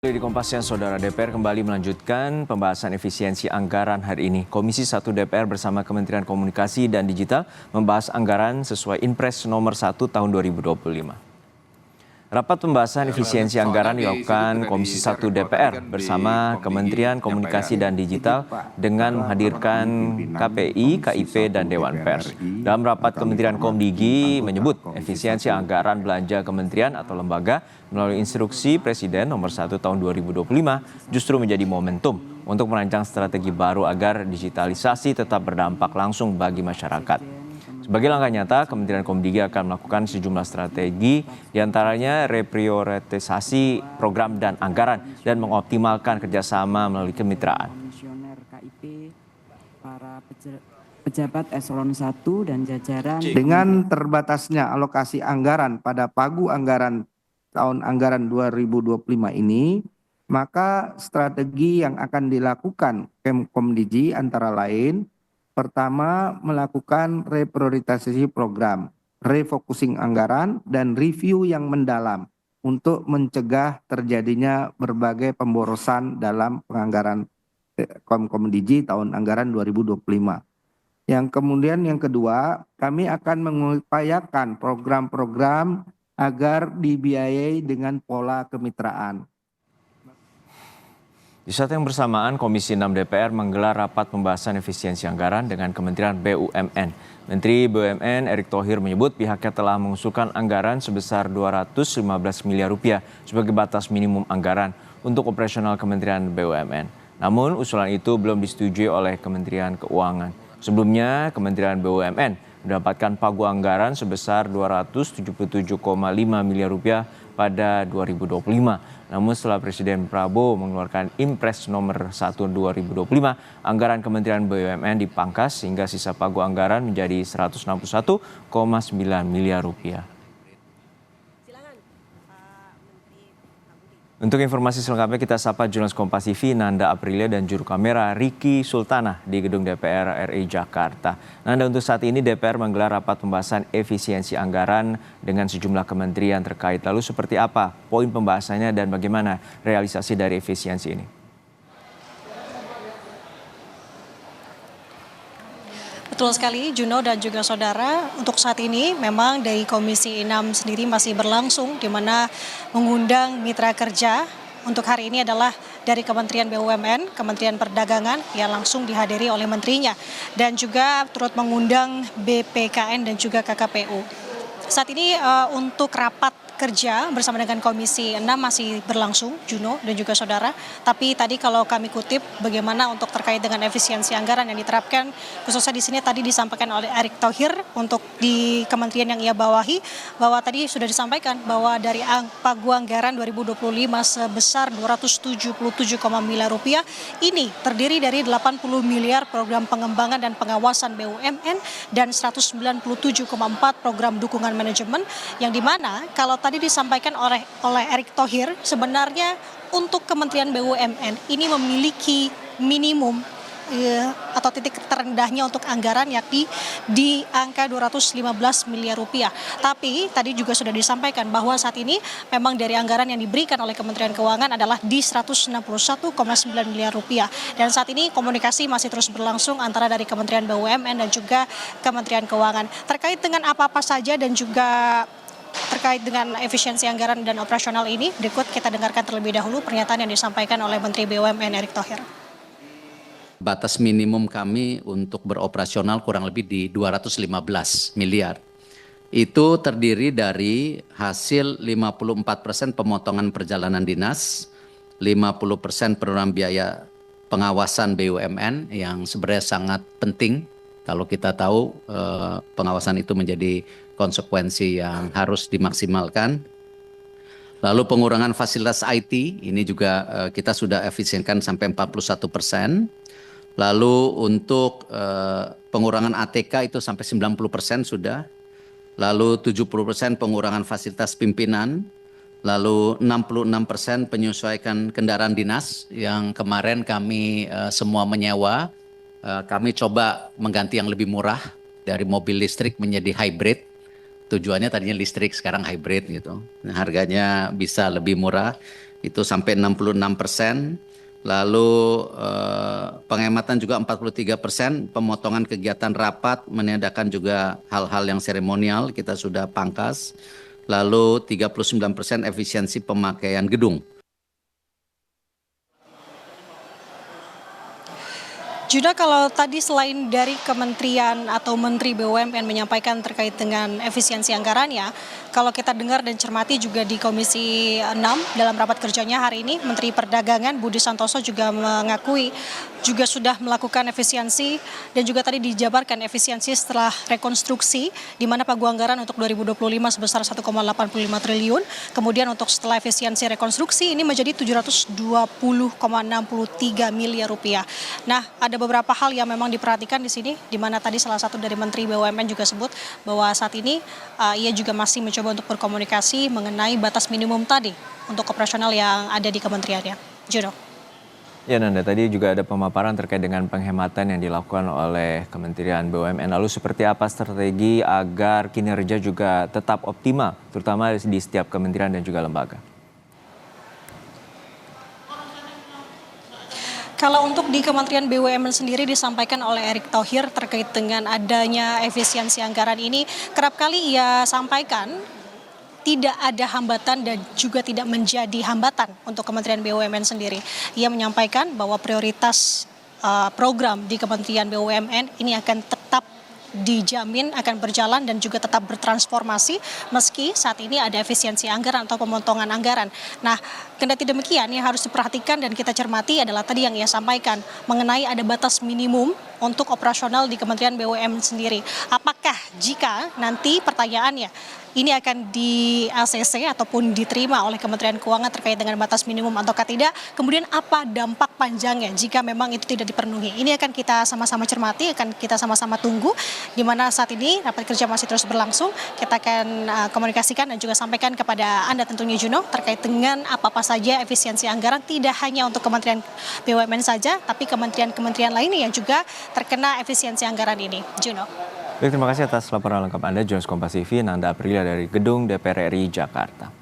Di Kompas Siang, Saudara, DPR kembali melanjutkan pembahasan efisiensi anggaran hari ini. Komisi 1 DPR bersama Kementerian Komunikasi dan Digital membahas anggaran sesuai Inpres nomor 1 tahun 2025. Rapat pembahasan efisiensi anggaran dilakukan Komisi 1 DPR bersama Kementerian Komunikasi dan Digital dengan menghadirkan KPI, KIP, dan Dewan Pers. Dalam rapat, Kementerian Komdigi menyebut efisiensi anggaran belanja kementerian atau lembaga melalui instruksi Presiden nomor 1 tahun 2025 justru menjadi momentum untuk merancang strategi baru agar digitalisasi tetap berdampak langsung bagi masyarakat. Sebagai langkah nyata, Kementerian Komdigi akan melakukan sejumlah strategi, diantaranya reprioritisasi program dan anggaran, dan mengoptimalkan kerjasama melalui kemitraan. Para pejabat eselon 1 dan jajaran. Dengan terbatasnya alokasi anggaran pada pagu anggaran tahun anggaran 2025 ini, maka strategi yang akan dilakukan Komdigi antara lain: pertama, melakukan reprioritisasi program, refocusing anggaran, dan review yang mendalam untuk mencegah terjadinya berbagai pemborosan dalam penganggaran Komdigi tahun anggaran 2025. Yang kedua, kami akan mengupayakan program-program agar dibiayai dengan pola kemitraan. Di saat yang bersamaan, Komisi 6 DPR menggelar rapat pembahasan efisiensi anggaran dengan Kementerian BUMN. Menteri BUMN Erick Thohir menyebut pihaknya telah mengusulkan anggaran sebesar 215 miliar rupiah sebagai batas minimum anggaran untuk operasional Kementerian BUMN. Namun, usulan itu belum disetujui oleh Kementerian Keuangan. Sebelumnya, Kementerian BUMN mendapatkan pagu anggaran sebesar 277,5 miliar rupiah pada 2025. Namun setelah Presiden Prabowo mengeluarkan Inpres nomor 1 2025, anggaran Kementerian BUMN dipangkas sehingga sisa pagu anggaran menjadi 161,9 miliar rupiah. Untuk informasi selengkapnya kita sapa jurnalis Kompas TV Nanda Aprilia dan juru kamera Riki Sultanah di Gedung DPR RI Jakarta. Nanda, untuk saat ini DPR menggelar rapat pembahasan efisiensi anggaran dengan sejumlah kementerian terkait. Lalu seperti apa poin pembahasannya dan bagaimana realisasi dari efisiensi ini? Betul sekali, Juno dan juga saudara. Untuk saat ini memang dari Komisi 6 sendiri masih berlangsung, di mana mengundang mitra kerja. Untuk hari ini adalah dari Kementerian BUMN, Kementerian Perdagangan yang langsung dihadiri oleh menterinya. Dan juga turut mengundang BPKN dan juga KKPU. Saat ini untuk rapat kerja bersama dengan Komisi 6 masih berlangsung, Juno dan juga saudara. Tapi tadi kalau kami kutip bagaimana untuk terkait dengan efisiensi anggaran yang diterapkan, khususnya di sini tadi disampaikan oleh Erick Thohir untuk di kementerian yang ia bawahi, bahwa tadi sudah disampaikan bahwa dari pagu anggaran 2025 sebesar 277,5 miliar rupiah ini terdiri dari 80 miliar program pengembangan dan pengawasan BUMN dan 197,4 program dukungan manajemen, yang dimana kalau tadi disampaikan oleh Erick Thohir, sebenarnya untuk Kementerian BUMN ini memiliki minimum atau titik terendahnya untuk anggaran yakni di angka 215 miliar rupiah. Tapi tadi juga sudah disampaikan bahwa saat ini memang dari anggaran yang diberikan oleh Kementerian Keuangan adalah di 161,9 miliar rupiah. Dan saat ini komunikasi masih terus berlangsung antara dari Kementerian BUMN dan juga Kementerian Keuangan. Terkait dengan apa-apa saja dan juga terkait dengan efisiensi anggaran dan operasional ini, berikut kita dengarkan terlebih dahulu pernyataan yang disampaikan oleh Menteri BUMN Erick Thohir. Batas minimum kami untuk beroperasional kurang lebih di 215 miliar. Itu terdiri dari hasil 54% pemotongan perjalanan dinas, 50% penurunan biaya pengawasan BUMN yang sebenarnya sangat penting. Kalau kita tahu pengawasan itu menjadi konsekuensi yang harus dimaksimalkan. Lalu pengurangan fasilitas IT, ini juga kita sudah efisienkan sampai 41%. Lalu untuk pengurangan ATK itu sampai 90% sudah. Lalu 70% pengurangan fasilitas pimpinan. Lalu 66% penyesuaikan kendaraan dinas yang kemarin kami semua menyewa. Kami coba mengganti yang lebih murah dari mobil listrik menjadi hybrid. Tujuannya tadinya listrik, sekarang hybrid gitu. Harganya bisa lebih murah. itu sampai 66%. Lalu penghematan juga 43%, pemotongan kegiatan rapat, meniadakan juga hal-hal yang seremonial kita sudah pangkas. Lalu 39% efisiensi pemakaian gedung. Juno, kalau tadi selain dari kementerian atau Menteri BUMN menyampaikan terkait dengan efisiensi anggarannya, kalau kita dengar dan cermati juga di Komisi 6 dalam rapat kerjanya hari ini, Menteri Perdagangan Budi Santoso juga mengakui juga sudah melakukan efisiensi dan juga tadi dijabarkan efisiensi setelah rekonstruksi di mana pagu anggaran untuk 2025 sebesar 1,85 triliun, kemudian untuk setelah efisiensi rekonstruksi ini menjadi 720,63 miliar rupiah. Nah, ada beberapa hal yang memang diperhatikan di sini, di mana tadi salah satu dari Menteri BUMN juga sebut bahwa saat ini ia juga masih mencoba untuk berkomunikasi mengenai batas minimum tadi untuk operasional yang ada di kementeriannya. Juno. Ya Nanda, tadi juga ada pemaparan terkait dengan penghematan yang dilakukan oleh Kementerian BUMN. Lalu seperti apa strategi agar kinerja juga tetap optimal, terutama di setiap kementerian dan juga lembaga? Kalau untuk di Kementerian BUMN sendiri disampaikan oleh Erick Thohir terkait dengan adanya efisiensi anggaran ini, kerap kali ia sampaikan tidak ada hambatan dan juga tidak menjadi hambatan untuk Kementerian BUMN sendiri. Ia menyampaikan bahwa prioritas program di Kementerian BUMN ini akan tetap dijamin akan berjalan dan juga tetap bertransformasi meski saat ini ada efisiensi anggaran atau pemotongan anggaran. Nah, kendati demikian yang harus diperhatikan dan kita cermati adalah tadi yang ia sampaikan mengenai ada batas minimum untuk operasional di Kementerian BUMN sendiri. Apakah jika nanti pertanyaannya ini akan di ACC ataupun diterima oleh Kementerian Keuangan terkait dengan batas minimum ataukah tidak, kemudian apa dampak panjangnya jika memang itu tidak dipenuhi. Ini akan kita sama-sama cermati, akan kita sama-sama tunggu, di mana saat ini rapat kerja masih terus berlangsung. Kita akan komunikasikan dan juga sampaikan kepada Anda tentunya Juno terkait dengan apa-apa saja efisiensi anggaran, tidak hanya untuk Kementerian BUMN saja, tapi kementerian-kementerian lainnya yang juga terkena efisiensi anggaran ini. Juno. Baik, terima kasih atas laporan lengkap Anda, Jurnalis Kompas TV, Nanda Aprilia dari Gedung DPR RI Jakarta.